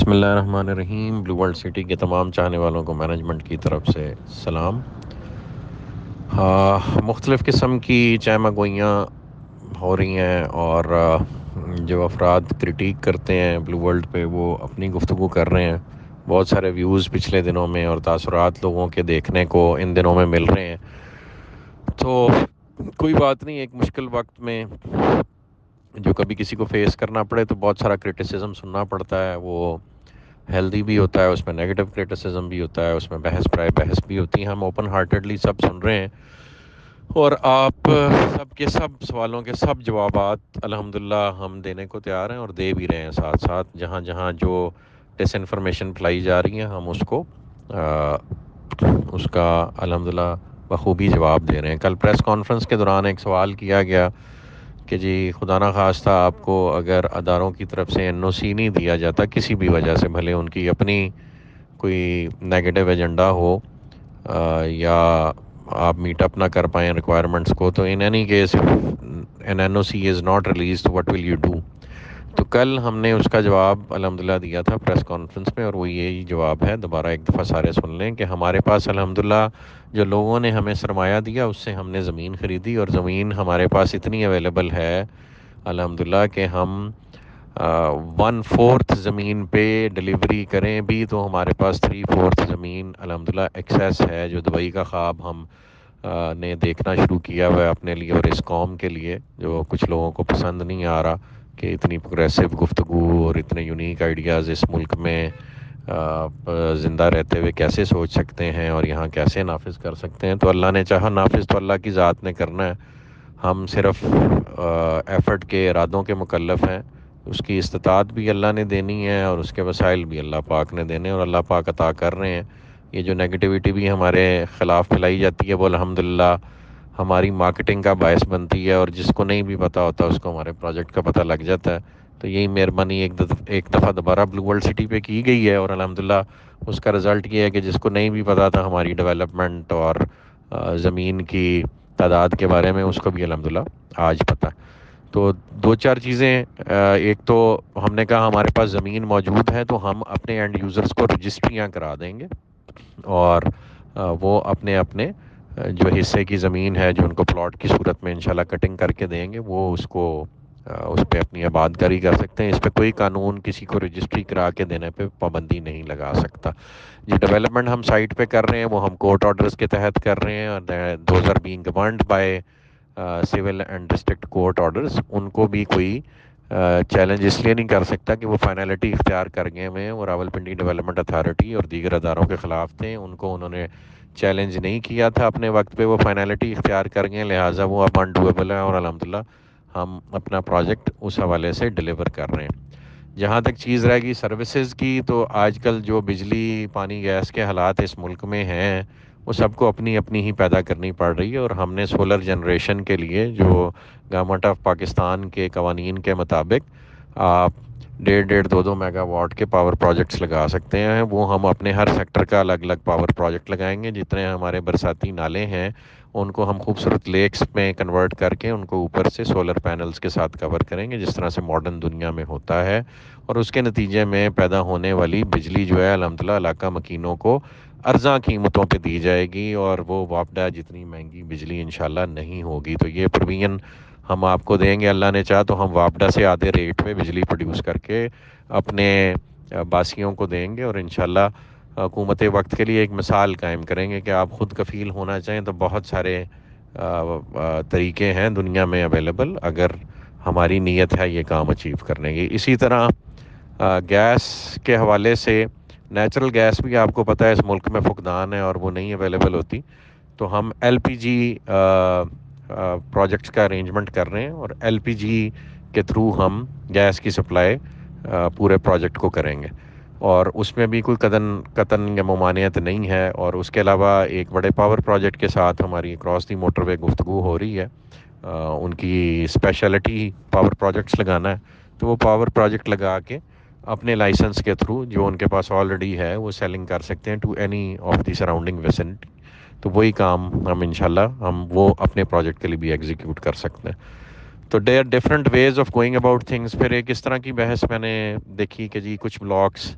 بسم اللہ الرحمن الرحیم۔ بلو ورلڈ سٹی کے تمام چاہنے والوں کو مینجمنٹ کی طرف سے سلام۔ مختلف قسم کی چائمہ گوئیاں ہو رہی ہیں اور جو افراد کرٹیک کرتے ہیں بلو ورلڈ پہ وہ اپنی گفتگو کر رہے ہیں۔ بہت سارے ویوز پچھلے دنوں میں اور تاثرات لوگوں کے دیکھنے کو ان دنوں میں مل رہے ہیں، تو کوئی بات نہیں۔ ایک مشکل وقت میں جو کبھی کسی کو فیس کرنا پڑے تو بہت سارا کرٹیسزم سننا پڑتا ہے، وہ ہیلدی بھی ہوتا ہے، اس میں نیگیٹو کرٹیسزم بھی ہوتا ہے، اس میں بحث پرائے بحث بھی ہوتی ہے۔ ہم اوپن ہارٹیڈلی سب سن رہے ہیں اور آپ سب کے سب سوالوں کے سب جوابات الحمدللہ ہم دینے کو تیار ہیں اور دے بھی رہے ہیں ساتھ ساتھ۔ جہاں جہاں جو ڈس انفارمیشن پھیلائی جا رہی ہیں ہم اس کا الحمدللہ بخوبی جواب دے رہے ہیں۔ کل پریس کانفرنس کے دوران ایک سوال کیا گیا کہ جی خدا نخواستہ آپ کو اگر اداروں کی طرف سے این او سی نہیں دیا جاتا کسی بھی وجہ سے، بھلے ان کی اپنی کوئی نیگیٹو ایجنڈا ہو یا آپ میٹ اپ نہ کر پائیں ریکوائرمنٹس کو، تو in any case N O C is not released what will you do? تو کل ہم نے اس کا جواب الحمدللہ دیا تھا پریس کانفرنس میں، اور وہ یہی جواب ہے۔ دوبارہ ایک دفعہ سارے سن لیں کہ ہمارے پاس الحمدللہ جو لوگوں نے ہمیں سرمایہ دیا اس سے ہم نے زمین خریدی، اور زمین ہمارے پاس اتنی اویلیبل ہے الحمدللہ کہ ہم 1/4 زمین پہ ڈلیوری کریں بھی تو ہمارے پاس 3/4 زمین الحمدللہ ایکسیس ہے، جو دبئی کا خواب ہم نے دیکھنا شروع کیا ہوا ہے اپنے لیے اور اس قوم کے لیے، جو کچھ لوگوں کو پسند نہیں آ رہا کہ اتنی پروگریسو گفتگو اور اتنے یونیک آئیڈیاز اس ملک میں زندہ رہتے ہوئے کیسے سوچ سکتے ہیں اور یہاں کیسے نافذ کر سکتے ہیں۔ تو اللہ نے چاہا، نافذ تو اللہ کی ذات نے کرنا ہے، ہم صرف ایفرٹ کے ارادوں کے مکلف ہیں۔ اس کی استطاعت بھی اللہ نے دینی ہے اور اس کے وسائل بھی اللہ پاک نے دینے، اور اللہ پاک عطا کر رہے ہیں۔ یہ جو نیگیٹیوٹی بھی ہمارے خلاف پھیلائی جاتی ہے وہ الحمدللہ ہماری مارکیٹنگ کا باعث بنتی ہے، اور جس کو نہیں بھی پتہ ہوتا اس کو ہمارے پروجیکٹ کا پتہ لگ جاتا ہے۔ تو یہی مہربانی ایک دفعہ دوبارہ بلو ورلڈ سٹی پہ کی گئی ہے، اور الحمدللہ اس کا رزلٹ یہ ہے کہ جس کو نہیں بھی پتہ تھا ہماری ڈیولپمنٹ اور زمین کی تعداد کے بارے میں، اس کو بھی الحمدللہ آج پتہ۔ تو دو چار چیزیں، ایک تو ہم نے کہا ہمارے پاس زمین موجود ہے تو ہم اپنے اینڈ یوزرز کو رجسٹریاں کرا دیں گے، اور وہ اپنے اپنے جو حصے کی زمین ہے جو ان کو پلاٹ کی صورت میں انشاءاللہ کٹنگ کر کے دیں گے، وہ اس پہ اپنی آباد کاری کر سکتے ہیں۔ اس پہ کوئی قانون کسی کو رجسٹری کرا کے دینے پہ پابندی نہیں لگا سکتا۔ جو ڈیولپمنٹ ہم سائٹ پہ کر رہے ہیں وہ ہم کورٹ آرڈرز کے تحت کر رہے ہیں، اور those are being governed by civil and district court orders. ان کو بھی کوئی چیلنج اس لیے نہیں کر سکتا کہ وہ فائنلٹی اختیار کر گئے ہوئے ہیں، وہ راولپنڈی ڈیولپمنٹ اتھارٹی اور دیگر اداروں کے خلاف تھے، ان کو انہوں نے چیلنج نہیں کیا تھا اپنے وقت پہ، وہ فائنلٹی اختیار کر گئے، لہٰذا وہ اب انڈویبل ہے، اور الحمدللہ ہم اپنا پروجیکٹ اس حوالے سے ڈیلیور کر رہے ہیں۔ جہاں تک چیز رہے گی سروسز کی، تو آج کل جو بجلی پانی گیس کے حالات اس ملک میں ہیں وہ سب کو اپنی اپنی ہی پیدا کرنی پڑ رہی ہے، اور ہم نے سولر جنریشن کے لیے جو گورنمنٹ آف پاکستان کے قوانین کے مطابق آپ 1.5 میگا واٹ کے پاور پروجیکٹس لگا سکتے ہیں، وہ ہم اپنے ہر سیکٹر کا الگ الگ پاور پروجیکٹ لگائیں گے۔ جتنے ہمارے برساتی نالے ہیں ان کو ہم خوبصورت لیکس میں کنورٹ کر کے ان کو اوپر سے سولر پینلز کے ساتھ کور کریں گے، جس طرح سے ماڈرن دنیا میں ہوتا ہے، اور اس کے نتیجے میں پیدا ہونے والی بجلی جو ہے الحمدللہ علاقہ مکینوں کو ارزاں قیمتوں پہ دی جائے گی، اور وہ وابڈہ جتنی مہنگی بجلی انشاءاللہ نہیں ہوگی۔ تو یہ پروین ہم آپ کو دیں گے، اللہ نے چاہا تو ہم وابڈہ سے آدھے ریٹ پہ بجلی پروڈیوس کر کے اپنے باسیوں کو دیں گے، اور انشاءاللہ حکومت وقت کے لیے ایک مثال قائم کریں گے کہ آپ خود کفیل ہونا چاہیں تو بہت سارے طریقے ہیں دنیا میں اویلیبل، اگر ہماری نیت ہے یہ کام اچیو کرنے کی۔ اسی طرح گیس کے حوالے سے، نیچرل گیس بھی آپ کو پتہ ہے اس ملک میں فقدان ہے اور وہ نہیں اویلیبل ہوتی، تو ہم ایل پی جی پروجیکٹس کا ارینجمنٹ کر رہے ہیں، اور ایل پی جی کے تھرو ہم گیس کی سپلائی پورے پروجیکٹ کو کریں گے، اور اس میں بھی کوئی قطن یا ممانعت نہیں ہے۔ اور اس کے علاوہ ایک بڑے پاور پروجیکٹ کے ساتھ ہماری اکراس دی موٹر وے گفتگو ہو رہی ہے، ان کی اسپیشلٹی پاور پروجیکٹس لگانا ہے، تو وہ پاور پروجیکٹ لگا کے اپنے لائسنس کے تھرو جو ان کے پاس آلریڈی ہے وہ سیلنگ کر سکتے ہیں to any of the surrounding vicinity. تو وہی کام ہم انشاءاللہ ہم وہ اپنے پروجیکٹ کے لیے بھی ایگزیکیوٹ کر سکتے ہیں۔ تو there are different ways of going about things. پھر ایک اس طرح کی بحث میں نے دیکھی کہ جی کچھ بلاکس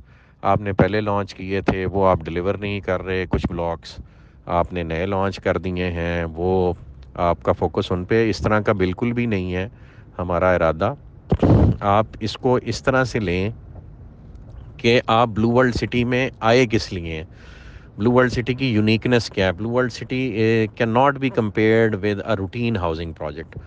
آپ نے پہلے لانچ کیے تھے وہ آپ ڈلیور نہیں کر رہے، کچھ بلاکس آپ نے نئے لانچ کر دیے ہیں، وہ آپ کا فوکس ان پہ اس طرح کا بالکل بھی نہیں ہے ہمارا ارادہ۔ آپ اس کو اس طرح سے لیں کہ آپ بلو ورلڈ سٹی میں آئے کس لیے ہیں، بلو ورلڈ سٹی کی یونیکنیس کیا ہے۔ Blue World City can not be compared with a routine housing project.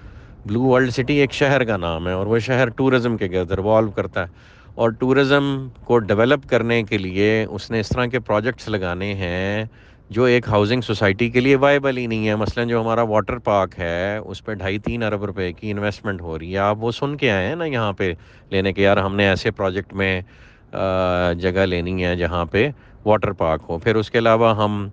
Blue World City ایک شہر کا نام ہے اور وہ شہر ٹورزم کے گرد ریوالو کرتا ہے، اور ٹورزم کو ڈیولپ کرنے کے لیے اس نے اس طرح کے پروجیکٹس لگانے ہیں جو ایک ہاؤسنگ سوسائٹی کے لیے وائبل ہی نہیں ہے۔ مثلا جو ہمارا واٹر پارک ہے اس پہ 2.5-3 ارب روپے کی انویسٹمنٹ ہو رہی ہے، آپ وہ سن کے آئے ہیں نا یہاں پہ لینے کے، یار ہم نے ایسے پروجیکٹ میں جگہ لینی ہے جہاں پہ واٹر پارک ہو۔ پھر اس کے علاوہ ہم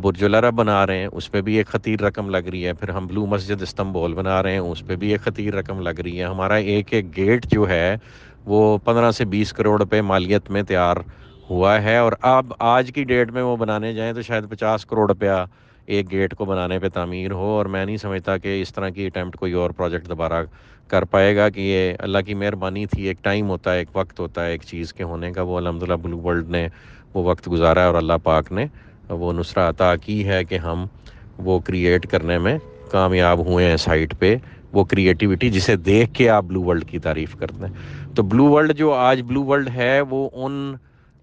برج العرب بنا رہے ہیں، اس پہ بھی ایک خطیر رقم لگ رہی ہے۔ پھر ہم بلو مسجد استنبول بنا رہے ہیں، اس پہ بھی ایک خطیر رقم لگ رہی ہے۔ ہمارا ایک ایک گیٹ جو ہے وہ 15 سے 20 کروڑ روپے مالیت میں تیار ہوا ہے، اور اب آج کی ڈیٹ میں وہ بنانے جائیں تو شاید 50 کروڑ روپیہ ایک گیٹ کو بنانے پہ تعمیر ہو، اور میں نہیں سمجھتا کہ اس طرح کی اٹیمپٹ کوئی اور پروجیکٹ دوبارہ کر پائے گا۔ کہ یہ اللہ کی مہربانی تھی، ایک ٹائم ہوتا ہے، ایک وقت ہوتا ہے ایک چیز کے ہونے کا، وہ الحمدللہ بلو ورلڈ نے وہ وقت گزارا ہے، اور اللہ پاک نے وہ نصرہ عطا کی ہے کہ ہم وہ کریٹ کرنے میں کامیاب ہوئے ہیں سائٹ پہ، وہ کریٹیوٹی جسے دیکھ کے آپ بلو ورلڈ کی تعریف کرتے ہیں۔ تو بلو ورلڈ جو آج بلو ورلڈ ہے وہ ان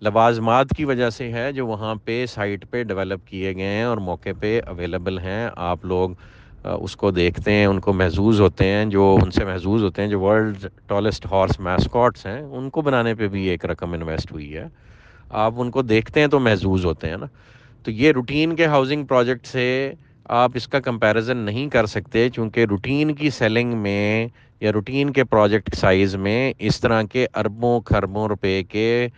لوازمات کی وجہ سے ہے جو وہاں پہ سائٹ پہ ڈیولپ کیے گئے ہیں اور موقع پہ اویلیبل ہیں۔ آپ لوگ اس کو دیکھتے ہیں، ان کو محظوظ ہوتے ہیں، جو ان سے محظوظ ہوتے ہیں، جو ورلڈ ٹالسٹ ہارس میسکاٹس ہیں ان کو بنانے پہ بھی ایک رقم انویسٹ ہوئی ہے۔ آپ ان کو دیکھتے ہیں تو محظوظ ہوتے ہیں نا۔ تو یہ روٹین کے ہاؤسنگ پروجیکٹ سے آپ اس کا کمپیریزن نہیں کر سکتے، چونکہ روٹین کی سیلنگ میں یا روٹین کے پروجیکٹ سائز میں اس طرح کے اربوں خربوں روپے کے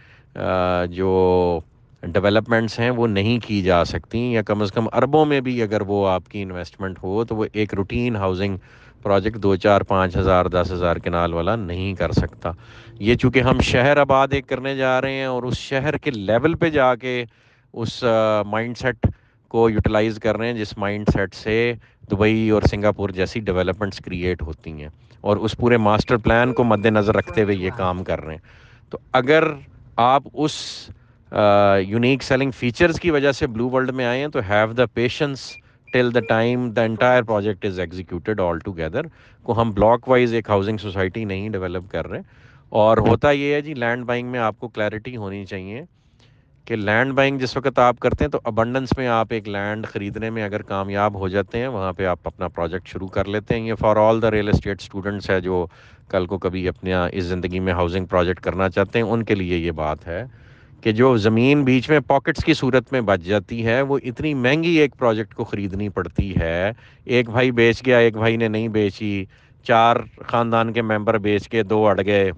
جو ڈیولپمنٹس ہیں وہ نہیں کی جا سکتی، یا کم از کم اربوں میں بھی اگر وہ آپ کی انویسٹمنٹ ہو تو وہ ایک روٹین ہاؤسنگ پروجیکٹ 2 4 5 ہزار 10 ہزار کنال والا نہیں کر سکتا۔ یہ چونکہ ہم شہر آباد ایک کرنے جا رہے ہیں اور اس شہر کے لیول پہ جا کے اس مائنڈ سیٹ کو یوٹیلائز کر رہے ہیں جس مائنڈ سیٹ سے دبئی اور سنگاپور جیسی ڈیولپمنٹس کریٹ ہوتی ہیں، اور اس پورے ماسٹر پلان کو مد نظر رکھتے ہوئے یہ کام کر رہے ہیں۔ تو اگر آپ اس یونیک سیلنگ فیچرز کی وجہ سے بلو ورلڈ میں آئے ہیں تو have the patience till the time the entire project is executed all together. کو ہم بلاک وائز ایک ہاؤسنگ سوسائٹی نہیں ڈیولپ کر رہے۔ اور ہوتا یہ ہے جی، لینڈ بائنگ میں آپ کو کلیئرٹی ہونی چاہیے کہ لینڈ بائنگ جس وقت آپ کرتے ہیں تو ابنڈنس میں آپ ایک لینڈ خریدنے میں اگر کامیاب ہو جاتے ہیں، وہاں پہ آپ اپنا پروجیکٹ شروع کر لیتے ہیں۔ یہ for all the real estate students ہے جو کل کو کبھی اپنا اس زندگی میں ہاؤسنگ پروجیکٹ کرنا چاہتے ہیں، ان کے لیے یہ بات ہے کہ جو زمین بیچ میں پاکٹس کی صورت میں بچ جاتی ہے وہ اتنی مہنگی ایک پروجیکٹ کو خریدنی پڑتی ہے۔ ایک بھائی بیچ گیا، ایک بھائی نے نہیں بیچی، 4 خاندان کے ممبر بیچ کے 2 اڑ گئے،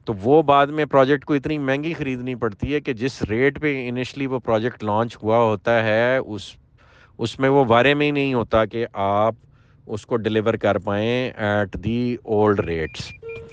تو وہ بعد میں پروجیکٹ کو اتنی مہنگی خریدنی پڑتی ہے کہ جس ریٹ پہ انیشلی وہ پروجیکٹ لانچ ہوا ہوتا ہے اس میں وہ بارے میں ہی نہیں ہوتا کہ آپ اس کو ڈیلیور کر پائیں ایٹ دی اولڈ ریٹس۔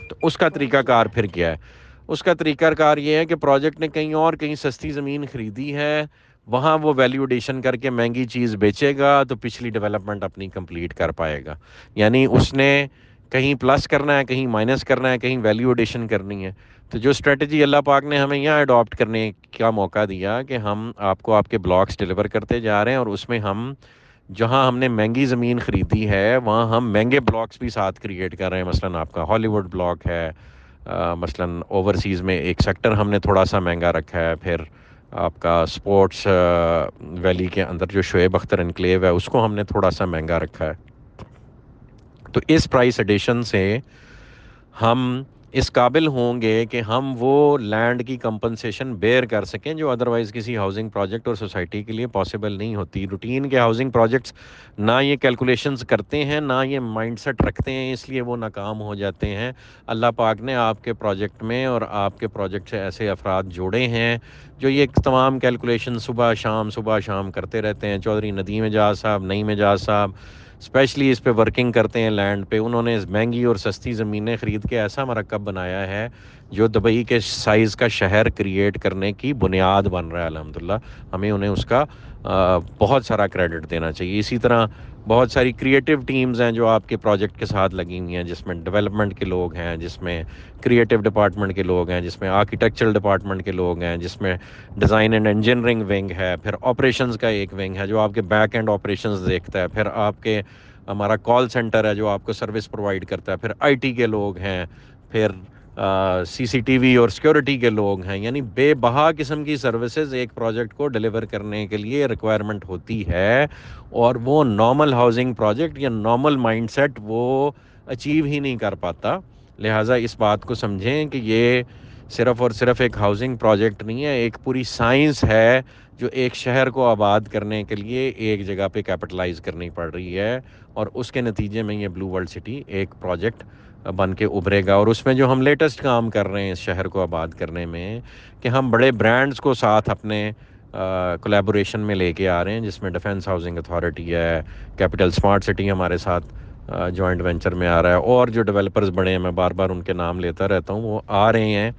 تو اس کا طریقہ کار پھر کیا ہے؟ اس کا طریقہ کار یہ ہے کہ پروجیکٹ نے کہیں سستی زمین خریدی ہے، وہاں وہ ویلیو ایڈیشن کر کے مہنگی چیز بیچے گا تو پچھلی ڈیولپمنٹ اپنی کمپلیٹ کر پائے گا۔ یعنی اس نے کہیں پلس کرنا ہے، کہیں مائنس کرنا ہے، کہیں ویلیو ایڈیشن کرنی ہے۔ تو جو اسٹریٹجی اللہ پاک نے ہمیں یہاں اڈاپٹ کرنے کا موقع دیا کہ ہم آپ کو آپ کے بلاکس ڈیلیور کرتے جا رہے ہیں، اور اس میں ہم جہاں ہم نے مہنگی زمین خریدی ہے وہاں ہم مہنگے بلاکس بھی ساتھ کریٹ کر رہے ہیں۔ مثلا آپ کا ہالی ووڈ بلاک ہے، مثلا اوورسیز میں ایک سیکٹر ہم نے تھوڑا سا مہنگا رکھا ہے، پھر آپ کا سپورٹس ویلی کے اندر جو شعیب اختر انکلیو ہے اس کو ہم نے تھوڑا سا مہنگا رکھا ہے۔ تو اس پرائس ایڈیشن سے ہم اس قابل ہوں گے کہ ہم وہ لینڈ کی کمپنسیشن بیئر کر سکیں جو ادروائز کسی ہاؤسنگ پروجیکٹ اور سوسائٹی کے لیے پاسبل نہیں ہوتی۔ روٹین کے ہاؤسنگ پروجیکٹس نہ یہ کیلکولیشنز کرتے ہیں، نہ یہ مائنڈ سیٹ رکھتے ہیں، اس لیے وہ ناکام ہو جاتے ہیں۔ اللہ پاک نے آپ کے پروجیکٹ میں اور آپ کے پروجیکٹ سے ایسے افراد جوڑے ہیں جو یہ تمام کیلکولیشن صبح شام کرتے رہتے ہیں۔ چودھری ندیم اعجاز صاحب، نعیم اعجاز صاحب اسپیشلی اس پہ ورکنگ کرتے ہیں لینڈ پہ۔ انہوں نے مہنگی اور سستی زمینیں خرید کے ایسا مرکب بنایا ہے جو دبئی کے سائز کا شہر کریٹ کرنے کی بنیاد بن رہا ہے۔ الحمدللہ ہمیں انہیں اس کا بہت سارا کریڈٹ دینا چاہیے. اسی طرح بہت ساری کریٹیو ٹیمز ہیں جو آپ کے پروجیکٹ کے ساتھ لگی ہوئی ہیں, جس میں ڈیولپمنٹ کے لوگ ہیں, جس میں کریٹیو ڈپارٹمنٹ کے لوگ ہیں, جس میں آرکیٹیکچرل ڈپارٹمنٹ کے لوگ ہیں, جس میں ڈیزائن اینڈ انجینئرنگ ونگ ہے, پھر آپریشنز کا ایک ونگ ہے جو آپ کے بیک اینڈ آپریشنز دیکھتا ہے, پھر آپ کے ہمارا کال سینٹر ہے جو آپ کو سروس پرووائڈ کرتا ہے, پھر آئی ٹی کے لوگ ہیں, پھر سی سی ٹی وی اور سیکورٹی کے لوگ ہیں. یعنی بے بہا قسم کی سروسز ایک پروجیکٹ کو ڈیلیور کرنے کے لیے ریکوائرمنٹ ہوتی ہے, اور وہ نارمل ہاؤسنگ پروجیکٹ یا نارمل مائنڈ سیٹ وہ اچیو ہی نہیں کر پاتا. لہٰذا اس بات کو سمجھیں کہ یہ صرف اور صرف ایک ہاؤسنگ پروجیکٹ نہیں ہے, ایک پوری سائنس ہے جو ایک شہر کو آباد کرنے کے لیے ایک جگہ پہ کیپٹلائز کرنی پڑ رہی ہے, اور اس کے نتیجے میں یہ بلو ورلڈ سٹی ایک پروجیکٹ بن کے ابھرے گا. اور اس میں جو ہم لیٹسٹ کام کر رہے ہیں اس شہر کو آباد کرنے میں, کہ ہم بڑے برانڈز کو ساتھ اپنے کولیبوریشن میں لے کے آ رہے ہیں, جس میں ڈیفنس ہاؤسنگ اتھارٹی ہے, کیپٹل اسمارٹ سٹی ہمارے ساتھ جوائنٹ وینچر میں آ رہا ہے, اور جو ڈیولپرز بڑے ہیں, میں بار بار ان کے نام لیتا رہتا ہوں, وہ آ رہے ہیں.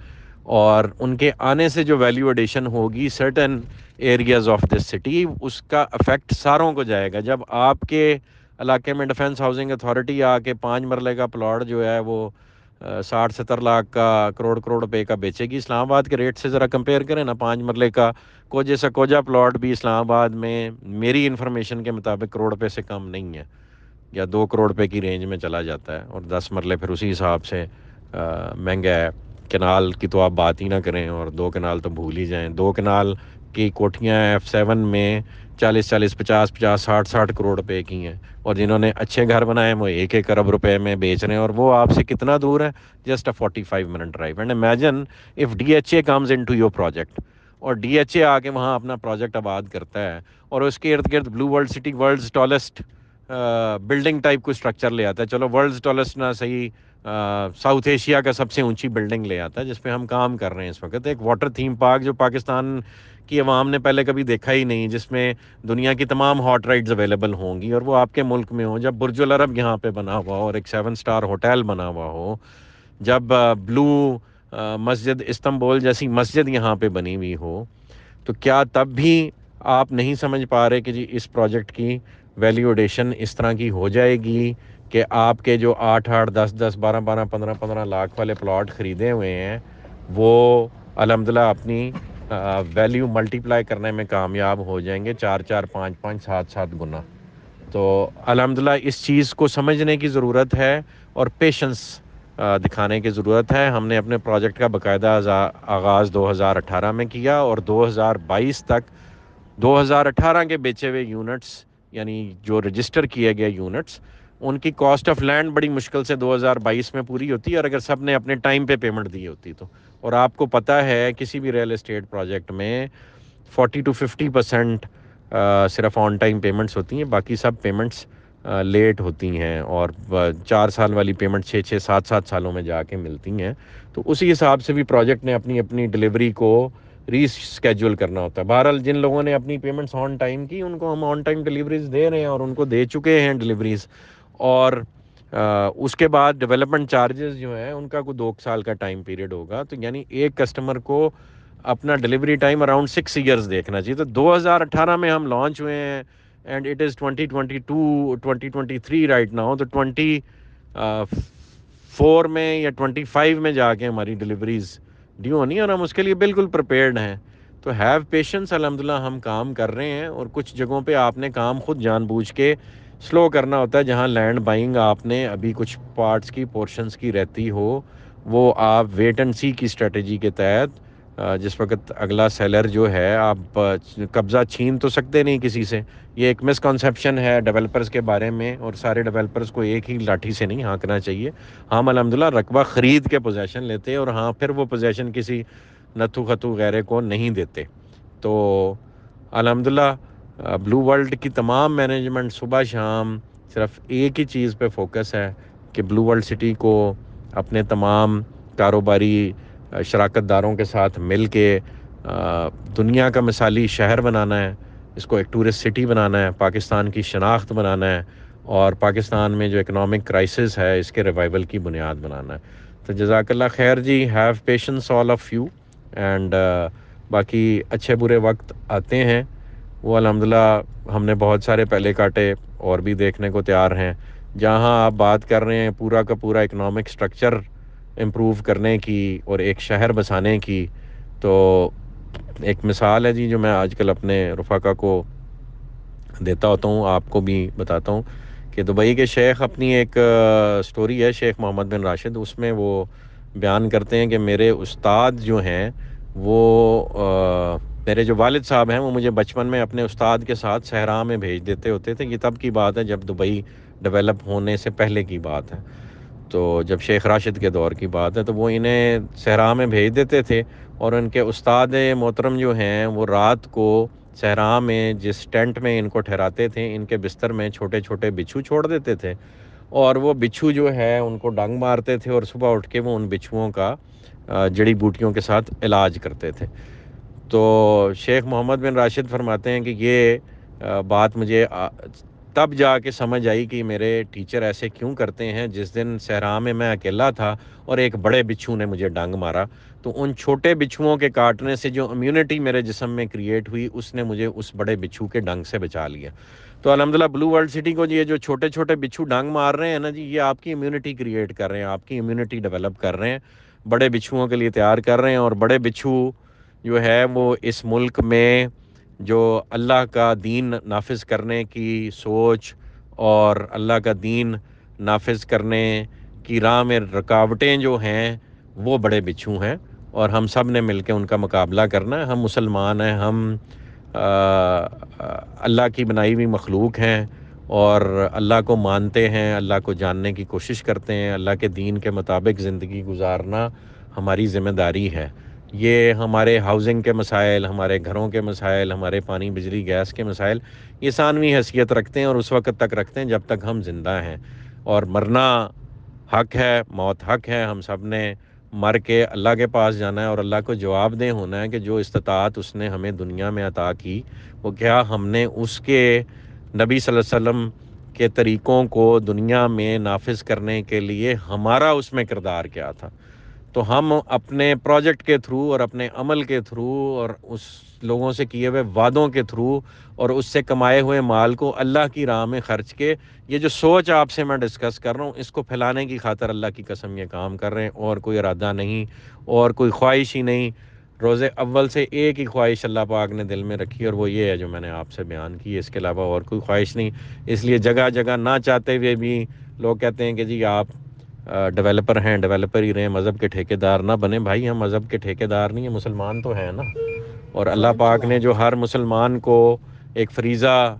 اور ان کے آنے سے جو ویلیو ایڈیشن ہوگی certain areas of this city, اس کا افیکٹ ساروں کو جائے گا. جب آپ کے علاقے میں ڈیفنس ہاؤسنگ اتھارٹی آ کے 5 مرلے کا پلاٹ جو ہے وہ 60-70 لاکھ کا کروڑ روپے کا بیچے گی, اسلام آباد کے ریٹ سے ذرا کمپیئر کریں نا. 5 مرلے کا کوجے سے کوجا پلاٹ بھی اسلام آباد میں میری انفارمیشن کے مطابق کروڑ روپے سے کم نہیں ہے, یا 2 کروڑ روپے کی رینج میں چلا جاتا ہے, اور 10 مرلے پھر اسی حساب سے مہنگا ہے. کنال کی تو آپ بات ہی نہ کریں, اور 2 کنال تو بھول ہی جائیں. 2 کنال کی کوٹھیاں F7 میں 40 50 60 کروڑ روپے کی ہیں, اور جنہوں نے اچھے گھر بنائے ہیں وہ 1 ارب روپے میں بیچ رہے ہیں, اور وہ آپ سے کتنا دور ہے, just 45 minute drive. And imagine if DHA comes into your project, اور DHA آ کے وہاں اپنا پروجیکٹ آباد کرتا ہے, اور اس کے ارد گرد Blue World City world's tallest building type کو اسٹرکچر لے آتا ہے. چلو ورلڈز ٹالسٹ نہ صحیح, ساؤتھ ایشیا کا سب سے اونچی بلڈنگ لے آتا ہے, جس پہ ہم کام کر رہے ہیں اس وقت. ایک واٹر تھیم پارک جو پاکستان کی عوام نے پہلے کبھی دیکھا ہی نہیں, جس میں دنیا کی تمام ہاٹ رائڈز اویلیبل ہوں گی, اور وہ آپ کے ملک میں ہوں. جب برج العرب یہاں پہ بنا ہوا ہو, اور ایک 7 اسٹار ہوٹل بنا ہوا ہو, جب بلو مسجد استنبول جیسی مسجد یہاں پہ بنی ہوئی ہو, تو کیا تب بھی آپ نہیں سمجھ پا رہے کہ جی اس پروجیکٹ کی ویلیو ایڈیشن اس طرح کی ہو جائے گی کہ آپ کے جو 8 10 12 15 لاکھ والے پلاٹ خریدے ہوئے ہیں, وہ الحمدللہ اپنی ویلیو ملٹیپلائی کرنے میں کامیاب ہو جائیں گے 4 5 7 گنا. تو الحمدللہ اس چیز کو سمجھنے کی ضرورت ہے, اور پیشنس دکھانے کی ضرورت ہے. ہم نے اپنے پروجیکٹ کا باقاعدہ آغاز 2018 میں کیا, اور 2022 تک 2018 کے بیچے ہوئے یونٹس, یعنی جو رجسٹر کیے گئے یونٹس, ان کی کاسٹ آف لینڈ بڑی مشکل سے 2022 میں پوری ہوتی ہے, اور اگر سب نے اپنے ٹائم پہ پیمنٹ دی ہوتی تو. اور آپ کو پتہ ہے کسی بھی ریئل اسٹیٹ پروجیکٹ میں 40 to 50% صرف آن ٹائم پیمنٹس ہوتی ہیں, باقی سب پیمنٹس لیٹ ہوتی ہیں, اور 4 سال والی پیمنٹ 6 7 سالوں میں جا کے ملتی ہیں. تو اسی حساب سے بھی پروجیکٹ نے اپنی ڈلیوری کو ری اسکیجول کرنا ہوتا ہے. بہرحال جن لوگوں نے اپنی پیمنٹس آن ٹائم کی, ان کو ہم آن ٹائم ڈلیوریز دے رہے ہیں, اور ان کو دے چکے ہیں ڈلیوریز. اور اس کے بعد ڈیولپمنٹ چارجز جو ہیں ان کا کوئی 2 سال کا ٹائم پیریڈ ہوگا, تو یعنی ایک کسٹمر کو اپنا ڈلیوری ٹائم اراؤنڈ 6 ایئرز دیکھنا چاہیے. تو 2018 میں ہم لانچ ہوئے ہیں, and it is 2023 right now. تو 24 میں یا 25 میں جا کے ہماری ڈلیوریز ڈیو ہونی ہے, اور ہم اس کے لیے بالکل پریپیئرڈ ہیں. تو ہیو پیشنس, الحمدللہ ہم کام کر رہے ہیں. اور کچھ جگہوں پہ آپ نے کام خود جان بوجھ کے سلو کرنا ہوتا ہے, جہاں لینڈ بائنگ آپ نے ابھی کچھ پارٹس کی پورشنز کی رہتی ہو, وہ آپ ویٹ اینڈ سی کی اسٹریٹجی کے تحت, جس وقت اگلا سیلر جو ہے, آپ قبضہ چھین تو سکتے نہیں کسی سے. یہ ایک مسکنسیپشن ہے ڈیولپرز کے بارے میں, اور سارے ڈیولپرز کو ایک ہی لاٹھی سے نہیں ہانکنا چاہیے. ہم الحمدللہ رقبہ خرید کے پوزیشن لیتے, اور ہاں پھر وہ پوزیشن کسی نتھو خطو غیرے کو نہیں دیتے. تو الحمدللہ بلو ورلڈ کی تمام مینجمنٹ صبح شام صرف ایک ہی چیز پہ فوکس ہے کہ بلو ورلڈ سٹی کو اپنے تمام کاروباری شراکت داروں کے ساتھ مل کے دنیا کا مثالی شہر بنانا ہے, اس کو ایک ٹورسٹ سٹی بنانا ہے, پاکستان کی شناخت بنانا ہے, اور پاکستان میں جو اکنامک کرائسس ہے اس کے ریوائول کی بنیاد بنانا ہے. تو جزاک اللہ خیر ji, have patience all of you, and باقی اچھے برے وقت آتے ہیں, وہ الحمدللہ ہم نے بہت سارے پہلے کاٹے اور بھی دیکھنے کو تیار ہیں. جہاں آپ بات کر رہے ہیں پورا کا پورا اکنامک سٹرکچر امپروو کرنے کی اور ایک شہر بسانے کی، تو ایک مثال ہے جی جو میں آج کل اپنے رفقا کو دیتا ہوتا ہوں، آپ کو بھی بتاتا ہوں کہ دبئی کے شیخ اپنی ایک سٹوری ہے، شیخ محمد بن راشد، اس میں وہ بیان کرتے ہیں کہ میرے استاد جو ہیں وہ میرے جو والد صاحب ہیں وہ مجھے بچپن میں اپنے استاد کے ساتھ صحرا میں بھیج دیتے ہوتے تھے. یہ تب کی بات ہے جب دبئی ڈیولپ ہونے سے پہلے کی بات ہے، تو جب شیخ راشد کے دور کی بات ہے تو وہ انہیں صحرا میں بھیج دیتے تھے، اور ان کے استاد محترم جو ہیں وہ رات کو صحرا میں جس ٹینٹ میں ان کو ٹھہراتے تھے ان کے بستر میں چھوٹے چھوٹے بچھو چھوڑ دیتے تھے، اور وہ بچھو جو ہے ان کو ڈنگ مارتے تھے اور صبح اٹھ کے وہ ان بچھوؤں کا جڑی بوٹیوں کے ساتھ علاج کرتے تھے. تو شیخ محمد بن راشد فرماتے ہیں کہ یہ بات مجھے تب جا کے سمجھ آئی کہ میرے ٹیچر ایسے کیوں کرتے ہیں. جس دن صحرا میں اکیلا تھا اور ایک بڑے بچھو نے مجھے ڈنگ مارا، تو ان چھوٹے بچھوؤں کے کاٹنے سے جو امیونٹی میرے جسم میں کریٹ ہوئی اس نے مجھے اس بڑے بچھو کے ڈنگ سے بچا لیا. تو الحمدللہ بلو ورلڈ سٹی کو یہ جو چھوٹے چھوٹے بچھو ڈنگ مار رہے ہیں نا جی، یہ آپ کی امیونٹی کریٹ کر رہے ہیں، آپ کی امیونٹی ڈیولپ کر رہے ہیں، بڑے بچھوؤں کے لیے تیار کر رہے ہیں. اور بڑے بچھو جو ہے وہ اس ملک میں جو اللہ کا دین نافذ کرنے کی سوچ اور اللہ کا دین نافذ کرنے کی راہ میں رکاوٹیں جو ہیں وہ بڑے بچھو ہیں، اور ہم سب نے مل کے ان کا مقابلہ کرنا ہے. ہم مسلمان ہیں، ہم اللہ کی بنائی ہوئی مخلوق ہیں اور اللہ کو مانتے ہیں، اللہ کو جاننے کی کوشش کرتے ہیں. اللہ کے دین کے مطابق زندگی گزارنا ہماری ذمہ داری ہے. یہ ہمارے ہاؤسنگ کے مسائل، ہمارے گھروں کے مسائل، ہمارے پانی بجلی گیس کے مسائل یہ ثانوی حیثیت رکھتے ہیں اور اس وقت تک رکھتے ہیں جب تک ہم زندہ ہیں. اور مرنا حق ہے، موت حق ہے. ہم سب نے مر کے اللہ کے پاس جانا ہے اور اللہ کو جواب دہ ہونا ہے کہ جو استطاعت اس نے ہمیں دنیا میں عطا کی وہ کیا ہم نے اس کے نبی صلی اللہ علیہ وسلم کے طریقوں کو دنیا میں نافذ کرنے کے لیے ہمارا اس میں کردار کیا تھا. تو ہم اپنے پروجیکٹ کے تھرو اور اپنے عمل کے تھرو اور اس لوگوں سے کیے ہوئے وعدوں کے تھرو اور اس سے کمائے ہوئے مال کو اللہ کی راہ میں خرچ کے، یہ جو سوچ آپ سے میں ڈسکس کر رہا ہوں اس کو پھیلانے کی خاطر اللہ کی قسم یہ کام کر رہے ہیں، اور کوئی ارادہ نہیں اور کوئی خواہش ہی نہیں. روز اول سے ایک ہی خواہش اللہ پاک نے دل میں رکھی اور وہ یہ ہے جو میں نے آپ سے بیان کی، اس کے علاوہ اور کوئی خواہش نہیں. اس لیے جگہ جگہ نہ چاہتے ہوئے بھی لوگ کہتے ہیں کہ جی آپ ڈیولپر ہیں، ڈیولپر ہی رہیں، مذہب کے ٹھیکیدار نہ بنیں. بھائی ہم مذہب کے ٹھیکیدار نہیں ہیں، مسلمان تو ہیں نا. اور اللہ پاک نے جو ہر مسلمان کو ایک فریضہ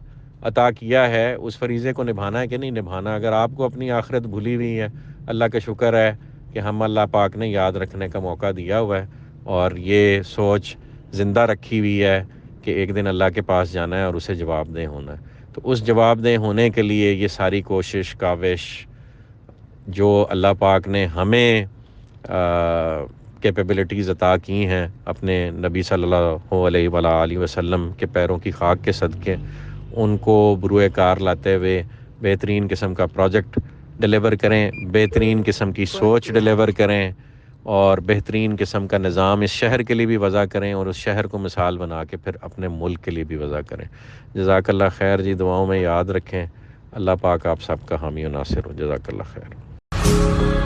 عطا کیا ہے اس فریضے کو نبھانا ہے کہ نہیں نبھانا. اگر آپ کو اپنی آخرت بھولی ہوئی ہے، اللہ کا شکر ہے کہ ہم اللہ پاک نے یاد رکھنے کا موقع دیا ہوا ہے اور یہ سوچ زندہ رکھی ہوئی ہے کہ ایک دن اللہ کے پاس جانا ہے اور اسے جواب دہ ہونا ہے. تو اس جواب دہ ہونے کے لیے یہ ساری کوشش کاوش جو اللہ پاک نے ہمیں کیپیبلٹیز عطا کی ہیں اپنے نبی صلی اللہ علیہ وآلہ وسلم کے پیروں کی خاک کے صدقے، ان کو بروئے کار لاتے ہوئے بہترین قسم کا پروجیکٹ ڈیلیور کریں، بہترین قسم کی سوچ ڈیلیور کریں اور بہترین قسم کا نظام اس شہر کے لیے بھی وضع کریں اور اس شہر کو مثال بنا کے پھر اپنے ملک کے لیے بھی وضع کریں. جزاک اللہ خیر جی، دعاؤں میں یاد رکھیں. اللہ پاک آپ سب کا حامی و ناصر ہو. جزاک اللہ خیر.